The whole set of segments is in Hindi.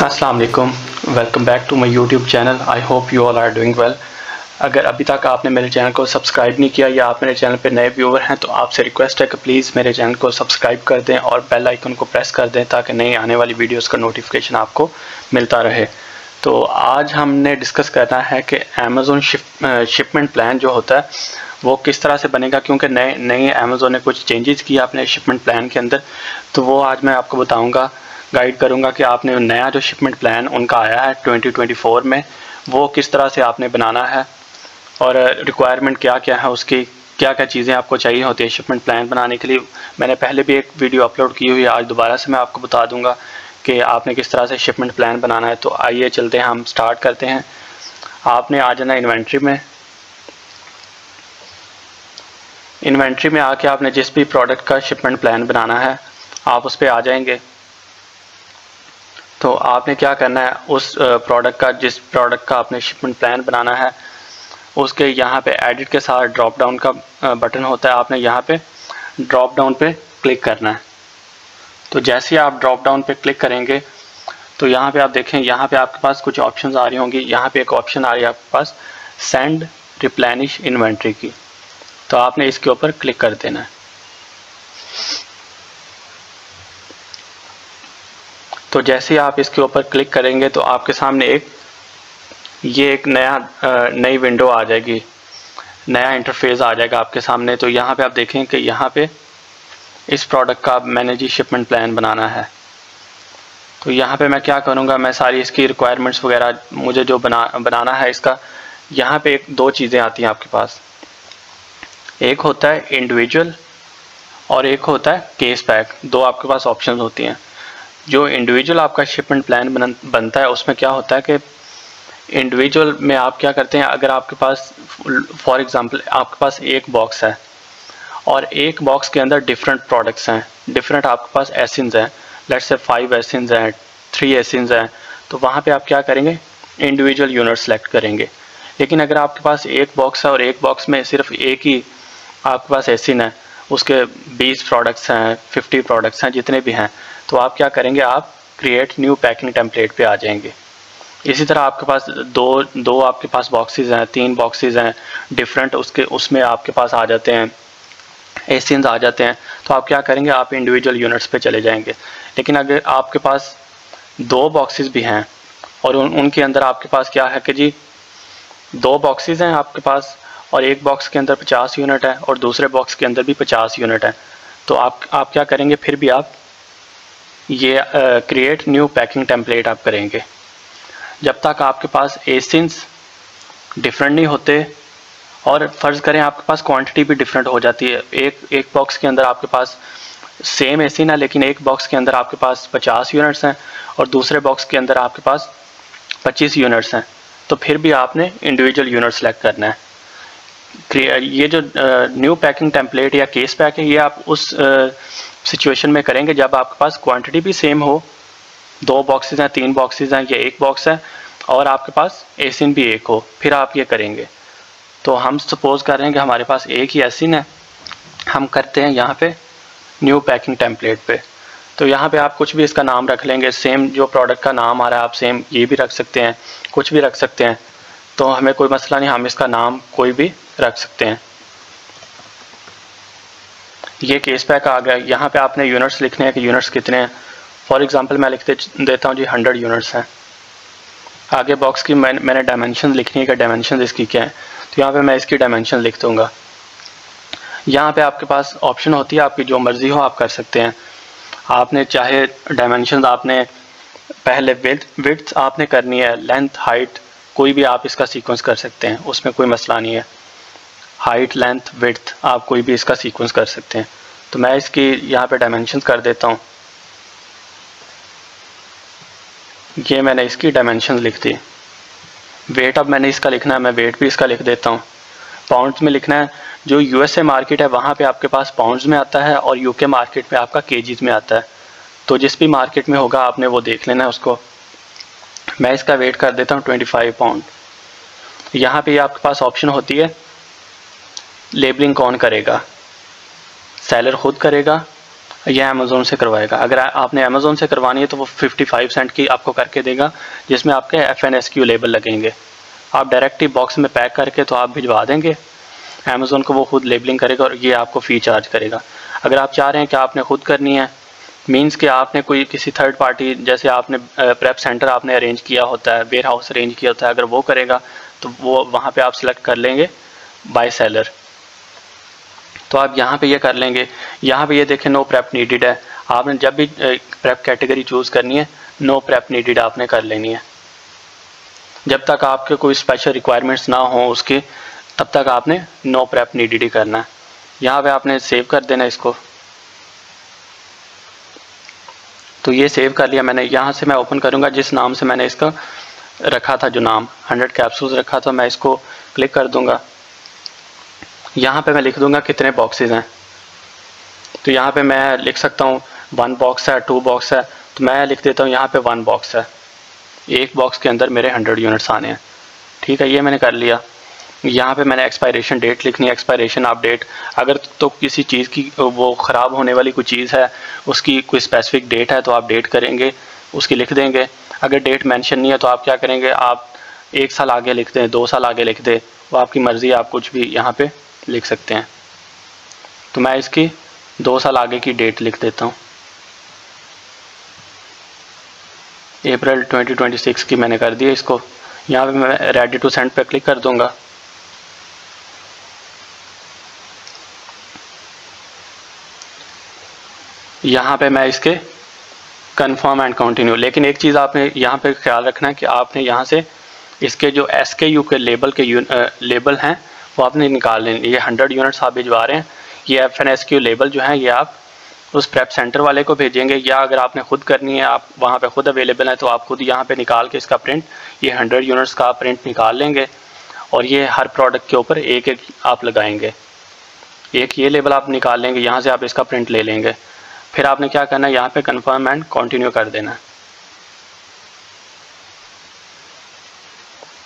अस्सलाम वालेकुम, welcome back to my YouTube channel. I hope you all are doing well. अगर अभी तक आपने मेरे चैनल को सब्सक्राइब नहीं किया या आप मेरे चैनल पे नए व्यूअर हैं तो आपसे रिक्वेस्ट है कि प्लीज़ मेरे चैनल को सब्सक्राइब कर दें और बेल आइकन को प्रेस कर दें ताकि नई आने वाली वीडियोस का नोटिफिकेशन आपको मिलता रहे। तो आज हमने डिस्कस करना है कि अमेज़ोन शिपमेंट प्लान जो होता है वो किस तरह से बनेगा, क्योंकि नए अमेज़ोन ने कुछ चेंजेस किया अपने शिपमेंट प्लान के अंदर। तो वो आज मैं आपको बताऊँगा, गाइड करूंगा कि आपने नया जो शिपमेंट प्लान उनका आया है 2024 में वो किस तरह से आपने बनाना है और रिक्वायरमेंट क्या क्या है, उसकी क्या क्या चीज़ें आपको चाहिए होती है शिपमेंट प्लान बनाने के लिए। मैंने पहले भी एक वीडियो अपलोड की हुई है, आज दोबारा से मैं आपको बता दूंगा कि आपने किस तरह से शिपमेंट प्लान बनाना है। तो आइए चलते हैं, हम स्टार्ट करते हैं। आपने आ जाना इन्वेंट्री में। इन्वेंट्री में आके आपने जिस भी प्रोडक्ट का शिपमेंट प्लान बनाना है आप उस पर आ जाएंगे। तो आपने क्या करना है, उस प्रोडक्ट का, जिस प्रोडक्ट का आपने शिपमेंट प्लान बनाना है उसके यहाँ पे एडिट के साथ ड्रॉप डाउन का बटन होता है, आपने यहाँ पे ड्रॉप डाउन पे क्लिक करना है। तो जैसे ही आप ड्रॉप डाउन पे क्लिक करेंगे तो यहाँ पे आप देखें, यहाँ पे आपके पास कुछ ऑप्शंस आ रही होंगी। यहाँ पे एक ऑप्शन आ रही है आपके पास सेंड रिप्लेनिश इन्वेंट्री की, तो आपने इसके ऊपर क्लिक कर देना है। तो जैसे ही आप इसके ऊपर क्लिक करेंगे तो आपके सामने एक नई विंडो आ जाएगी, नया इंटरफेस आ जाएगा आपके सामने। तो यहाँ पे आप देखें कि यहाँ पे इस प्रोडक्ट का मैंने जी शिपमेंट प्लान बनाना है। तो यहाँ पे मैं क्या करूँगा, मैं सारी इसकी रिक्वायरमेंट्स वगैरह मुझे जो बनाना है इसका, यहाँ पे दो चीज़ें आती हैं आपके पास। एक होता है इंडिविजुअल और एक होता है केस पैक। दो आपके पास ऑप्शन होती हैं। जो इंडिविजुअल आपका शिपमेंट प्लान बनता है उसमें क्या होता है कि इंडिविजुअल में आप क्या करते हैं, अगर आपके पास फॉर एग्जांपल आपके पास एक बॉक्स है और एक बॉक्स के अंदर डिफरेंट प्रोडक्ट्स हैं, डिफरेंट आपके पास एसिन्स हैं, लेट्स से 5 एसिन्स हैं, 3 एसिन्स हैं, तो वहाँ पे आप क्या करेंगे, इंडिविजुअल यूनिट सेलेक्ट करेंगे। लेकिन अगर आपके पास एक बॉक्स है और एक बॉक्स में सिर्फ एक ही आपके पास एसिन है, उसके 20 प्रोडक्ट्स हैं, 50 प्रोडक्ट्स हैं, जितने भी हैं, तो आप क्या करेंगे, आप क्रिएट न्यू पैकिंग टेम्पलेट पे आ जाएंगे। इसी तरह आपके पास दो आपके पास बॉक्सेस हैं, 3 बॉक्सेस हैं डिफरेंट, उसमें आपके पास आ जाते हैं एसिन्स आ जाते हैं। तो आप क्या करेंगे, आप इंडिविजुअल यूनिट्स पे चले जाएंगे। लेकिन अगर आपके पास 2 बॉक्सेस भी हैं और उनके अंदर आपके पास क्या है कि जी 2 बॉक्सेस हैं आपके पास और एक बॉक्स के अंदर 50 यूनिट है और दूसरे बॉक्स के अंदर भी 50 यूनिट है, तो आप क्या करेंगे, फिर भी आप ये क्रिएट न्यू पैकिंग टेम्पलेट आप करेंगे। जब तक आपके पास एसिन्स डिफरेंट नहीं होते, और फ़र्ज़ करें आपके पास क्वांटिटी भी डिफरेंट हो जाती है, एक बॉक्स के अंदर आपके पास सेम एसिन है लेकिन एक बॉक्स के अंदर आपके पास 50 यूनिट्स हैं और दूसरे बॉक्स के अंदर आपके पास 25 यूनिट्स हैं, तो फिर भी आपने इंडिविजुअल यूनिट सेलेक्ट करना है। ये जो न्यू पैकिंग टेम्पलेट या केस पैक है, ये आप उस सिचुएशन में करेंगे जब आपके पास क्वांटिटी भी सेम हो, 2 बॉक्सेस हैं, 3 बॉक्सेस हैं या एक बॉक्स है और आपके पास एसिन भी एक हो, फिर आप ये करेंगे। तो हम सपोज कर रहे हैं कि हमारे पास एक ही एसिन है, हम करते हैं यहाँ पे न्यू पैकिंग टेम्पलेट पे। तो यहाँ पे आप कुछ भी इसका नाम रख लेंगे, सेम जो प्रोडक्ट का नाम आ रहा है आप सेम ये भी रख सकते हैं, कुछ भी रख सकते हैं, तो हमें कोई मसला नहीं, हम इसका नाम कोई भी रख सकते हैं। ये केस पैक आ गया। यहाँ पे आपने यूनिट्स लिखने हैं कि यूनिट्स कितने हैं। फॉर एग्जांपल मैं लिख देता हूँ जी 100 यूनिट्स हैं। आगे बॉक्स की मैंने डायमेंशन लिखनी है कि डायमेंशन इसकी क्या है, तो यहाँ पे मैं इसकी डायमेंशन लिख दूँगा। यहाँ पे आपके पास ऑप्शन होती है, आपकी जो मर्ज़ी हो आप कर सकते हैं। आपने चाहे डायमेंशन आपने पहले विड्थ आपने करनी है, लेंथ, हाइट, कोई भी आप इसका सीक्वेंस कर सकते हैं, उसमें कोई मसला नहीं है। हाइट, लेंथ, विड्थ आप कोई भी इसका सीक्वेंस कर सकते हैं। तो मैं इसकी यहाँ पे डायमेंशन कर देता हूँ। ये मैंने इसकी डायमेंशन लिख दी। वेट अब मैंने इसका लिखना है, मैं वेट भी इसका लिख देता हूँ। पाउंड्स में लिखना है, जो यूएसए मार्केट है वहाँ पे आपके पास पाउंड्स में आता है और यूके मार्केट में आपका केजीज में आता है। तो जिस भी मार्केट में होगा आपने वो देख लेना है उसको। मैं इसका वेट कर देता हूँ 25 पाउंड। यहाँ पे आपके पास ऑप्शन होती है लेबलिंग कौन करेगा, सेलर खुद करेगा ये अमेज़ोन से करवाएगा। अगर आपने अमेज़ोन से करवानी है तो वो 55 सेंट की आपको करके देगा, जिसमें आपके FNSQ लेबल लगेंगे। आप डायरेक्ट ही बॉक्स में पैक करके तो आप भिजवा देंगे अमेज़ोन को, वो खुद लेबलिंग करेगा और ये आपको फ़ी चार्ज करेगा। अगर आप चाह रहे हैं कि आपने खुद करनी है, मींस कि आपने कोई किसी थर्ड पार्टी, जैसे आपने प्रेप सेंटर आपने अरेंज किया होता है, वेयर हाउस अरेंज किया होता है, अगर वो करेगा तो वो वहाँ पे आप सिलेक्ट कर लेंगे बाय सेलर। तो आप यहाँ पे ये कर लेंगे। यहाँ पे ये देखें नो प्रेप नीडेड है। आपने जब भी प्रेप कैटेगरी चूज़ करनी है, नो प्रेप नीडेड आपने कर लेनी है। जब तक आपके कोई स्पेशल रिक्वायरमेंट्स ना हो उसके, तब तक आपने नो प्रेप नीडेड ही करना है। यहाँ पे आपने सेव कर देना इसको। तो ये सेव कर लिया मैंने। यहाँ से मैं ओपन करूँगा जिस नाम से मैंने इसका रखा था, जो नाम 100 कैप्सूल्स रखा था, मैं इसको क्लिक कर दूँगा। यहाँ पे मैं लिख दूँगा कितने बॉक्सेस हैं। तो यहाँ पे मैं लिख सकता हूँ 1 बॉक्स है, 2 बॉक्स है, तो मैं लिख देता हूँ यहाँ पे 1 बॉक्स है। एक बॉक्स के अंदर मेरे 100 यूनिट्स आने हैं। ठीक है, ये मैंने कर लिया। यहाँ पे मैंने एक्सपायरेशन डेट लिखनी है, एक्सपायरेशन ऑफ डेट। अगर तो किसी चीज़ की वो ख़राब होने वाली कोई चीज़ है, उसकी कोई स्पेसिफिक डेट है तो आप डेट करेंगे, उसकी लिख देंगे। अगर डेट मेंशन नहीं है तो आप क्या करेंगे, आप 1 साल आगे लिख दें, 2 साल आगे लिख दें, वो आपकी मर्ज़ी, आप कुछ भी यहाँ पे लिख सकते हैं। तो मैं इसकी 2 साल आगे की डेट लिख देता हूँ, अप्रैल 2026 की मैंने कर दी इसको। यहाँ पे मैं रेडी टू सेंड पे क्लिक कर दूँगा। यहाँ पे मैं इसके कन्फर्म एंड कंटिन्यू, लेकिन एक चीज़ आपने यहाँ पे ख्याल रखना है कि आपने यहाँ से इसके जो SKU के लेबल लेबल हैं वो आपने निकाल लेने। ये 100 यूनिट्स आप भिजवा रहे हैं, ये FNSQ लेबल जो है ये आप उस प्रेप सेंटर वाले को भेजेंगे, या अगर आपने खुद करनी है, आप वहाँ पे खुद अवेलेबल है, तो आप खुद यहाँ पे निकाल के इसका प्रिंट, ये 100 यूनिट्स का प्रिंट निकाल लेंगे और ये हर प्रोडक्ट के ऊपर एक एक आप लगाएंगे। एक ये लेबल आप निकाल लेंगे, यहाँ से आप इसका प्रिंट ले लेंगे। फिर आपने क्या करना है, यहाँ पे कन्फर्म एंड कंटिन्यू कर देना है।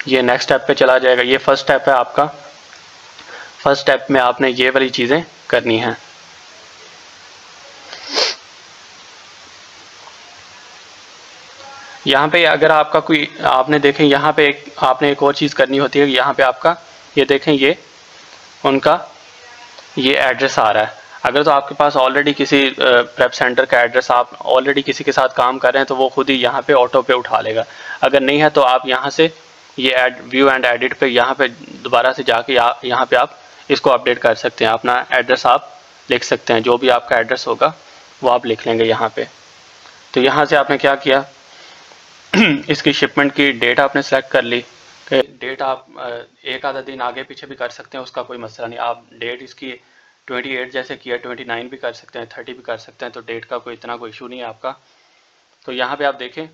ये नेक्स्ट स्टेप पे चला जाएगा। ये फर्स्ट स्टेप है आपका। फर्स्ट स्टेप में आपने ये वाली चीज़ें करनी हैं। यहाँ पे अगर आपका कोई, आपने देखें यहाँ पे आपने एक और चीज़ करनी होती है। यहाँ पे आपका ये देखें, ये उनका ये एड्रेस आ रहा है। अगर तो आपके पास ऑलरेडी किसी प्रेप सेंटर का एड्रेस, आप ऑलरेडी किसी के साथ काम कर रहे हैं, तो वो खुद ही यहाँ पे ऑटो पे उठा लेगा। अगर नहीं है तो आप यहाँ से ये व्यू एंड एडिट पे यहाँ पे दोबारा से जाके यहाँ पे आप इसको अपडेट कर सकते हैं। अपना एड्रेस आप लिख सकते हैं, जो भी आपका एड्रेस होगा वो आप लिख लेंगे यहाँ पे। तो यहाँ से आपने क्या किया, इसकी शिपमेंट की डेट आपने सेलेक्ट कर ली। डेट आप एक आधा दिन आगे पीछे भी कर सकते हैं, उसका कोई मसला नहीं। आप डेट इसकी 28 जैसे किया, 29 भी कर सकते हैं, 30 भी कर सकते हैं, तो डेट का कोई इतना कोई इशू नहीं है आपका। तो यहाँ पे आप देखें,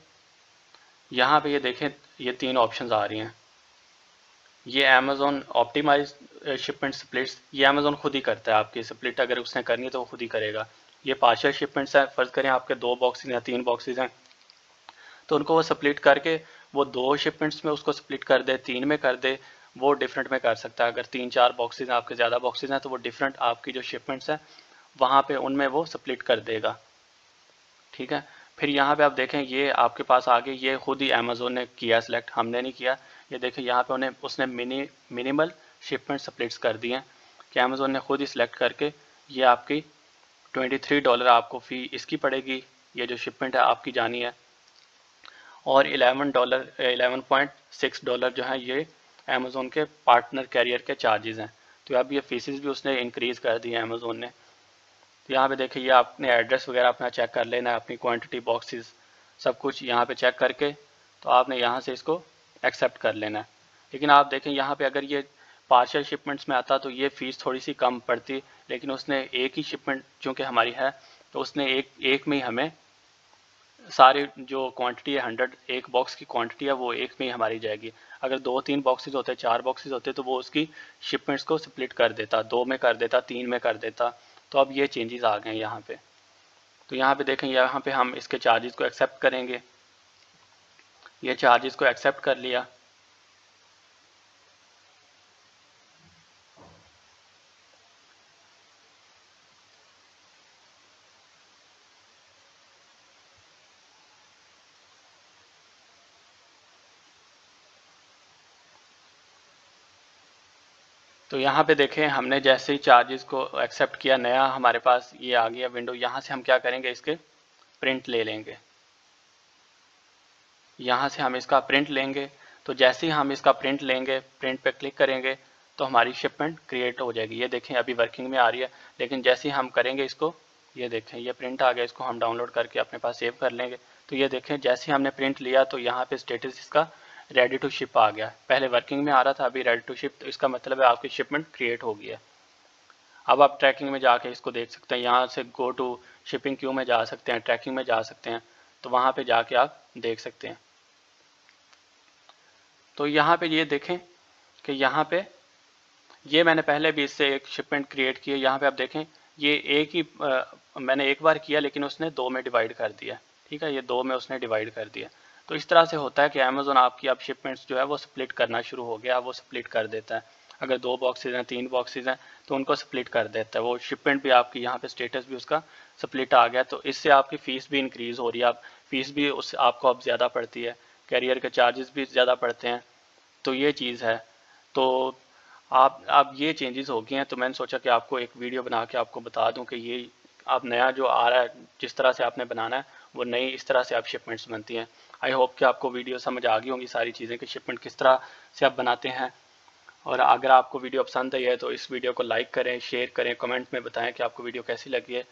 यहाँ पे ये देखें, ये 3 ऑप्शंस आ रही हैं। ये अमेज़ोन ऑप्टिमाइज शिपमेंट स्प्लिट्स, ये अमेज़ोन खुद ही करता है। आपकी स्प्लिट अगर उसने करनी है तो वो खुद ही करेगा। ये पार्शियल शिपमेंट्स है, फ़र्ज़ करें आपके 2 बॉक्सेस या 3 बॉक्सेस हैं, तो उनको वो स्प्लिट करके वो 2 शिपमेंट्स में उसको स्प्लिट कर दे, 3 में कर दे, वो डिफरेंट में कर सकता है। अगर 3-4 बॉक्सेस हैं, आपके ज़्यादा बॉक्सेस हैं, तो वो डिफरेंट आपकी जो शिपमेंट्स हैं वहाँ पे उनमें वो स्प्लिट कर देगा। ठीक है, फिर यहाँ पे आप देखें, ये आपके पास आगे ये खुद ही अमेज़ोन ने किया सिलेक्ट, हमने नहीं किया। ये देखें यहाँ पे उन्हें उसने मिनिमल शिपमेंट स्प्लिट्स कर दिए हैं कि अमेज़ोन ने खुद ही सिलेक्ट करके ये आपकी $23 आपको फ़ी इसकी पड़ेगी, ये जो शिपमेंट है आपकी जानी है। और $11.6 जो है ये अमेज़ोन के पार्टनर कैरियर के चार्जेस हैं। तो अब ये फीसेस भी उसने इंक्रीज़ कर दी है अमेज़ोन ने। तो यहाँ पे देखिए, ये आपने एड्रेस वगैरह अपना चेक कर लेना है, अपनी क्वांटिटी, बॉक्सेस, सब कुछ यहाँ पे चेक करके तो आपने यहाँ से इसको एक्सेप्ट कर लेना है। लेकिन आप देखें यहाँ पे अगर ये पार्शियल शिपमेंट्स में आता तो ये फ़ीस थोड़ी सी कम पड़ती, लेकिन उसने एक ही शिपमेंट चूँकि हमारी है, तो उसने एक में ही हमें सारी जो क्वांटिटी है 100, एक बॉक्स की क्वांटिटी है वो एक में ही हमारी जाएगी। अगर 2-3 बॉक्सेस होते, 4 बॉक्सेस होते, तो वो उसकी शिपमेंट्स को स्प्लिट कर देता, 2 में कर देता, 3 में कर देता। तो अब ये चेंजेस आ गए हैं यहाँ पे। तो यहाँ पे देखें, यहाँ पे हम इसके चार्जेस को एक्सेप्ट करेंगे। ये चार्जेस को एक्सेप्ट कर लिया। तो यहाँ पे देखें हमने जैसे ही चार्जेस को एक्सेप्ट किया, नया हमारे पास ये आ गया विंडो। यहाँ से हम क्या करेंगे, इसके प्रिंट ले लेंगे। यहाँ से हम इसका प्रिंट लेंगे। तो जैसे ही हम इसका प्रिंट लेंगे, प्रिंट पे क्लिक करेंगे तो हमारी शिपमेंट क्रिएट हो जाएगी। ये देखें अभी वर्किंग में आ रही है, लेकिन जैसे ही हम करेंगे इसको, ये देखें ये प्रिंट आ गया। इसको हम डाउनलोड करके अपने पास सेव कर लेंगे। तो ये देखें जैसे ही हमने प्रिंट लिया तो यहाँ पे स्टेटस इसका रेडी टू शिप आ गया। पहले वर्किंग में आ रहा था, अभी रेडी टू शिप। तो इसका मतलब है आपकी शिपमेंट क्रिएट हो गई है। अब आप ट्रैकिंग में जाके इसको देख सकते हैं। यहाँ से गो टू शिपिंग क्यू में जा सकते हैं, ट्रैकिंग में जा सकते हैं। तो वहाँ पे जाके आप देख सकते हैं। तो यहाँ पे ये देखें कि यहाँ पे ये मैंने पहले भी इससे एक शिपमेंट क्रिएट की है। यहाँ पे आप देखें ये एक ही मैंने एक बार किया, लेकिन उसने 2 में डिवाइड कर दिया। ठीक है, ये 2 में उसने डिवाइड कर दिया। तो इस तरह से होता है कि अमेज़ॉन आपकी अब शिपमेंट्स जो है वो स्प्लिट करना शुरू हो गया। वो स्प्लिट कर देता है। अगर 2 बॉक्सेज हैं, 3 बॉक्सेज हैं, तो उनको स्प्लिट कर देता है। वो शिपमेंट भी आपकी यहाँ पे स्टेटस भी उसका स्प्लिट आ गया। तो इससे आपकी फ़ीस भी इंक्रीज़ हो रही है। आप फीस भी उस आपको अब ज़्यादा पड़ती है, कैरियर के चार्जेस भी ज़्यादा पड़ते हैं। तो ये चीज़ है। तो आप ये चेंजेस हो गए हैं। तो मैंने सोचा कि आपको एक वीडियो बना के आपको बता दूं कि ये आप नया जो आ रहा है, जिस तरह से आपने बनाना है वो नई इस तरह से आप शिपमेंट्स बनती हैं। आई होप कि आपको वीडियो समझ आ गई होंगी सारी चीज़ें कि शिपमेंट किस तरह से आप बनाते हैं। और अगर आपको वीडियो पसंद आई है तो इस वीडियो को लाइक करें, शेयर करें, कमेंट में बताएं कि आपको वीडियो कैसी लगी है।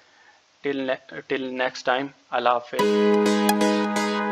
टिल नेक्स्ट टाइम, अल्लाह हाफिज़।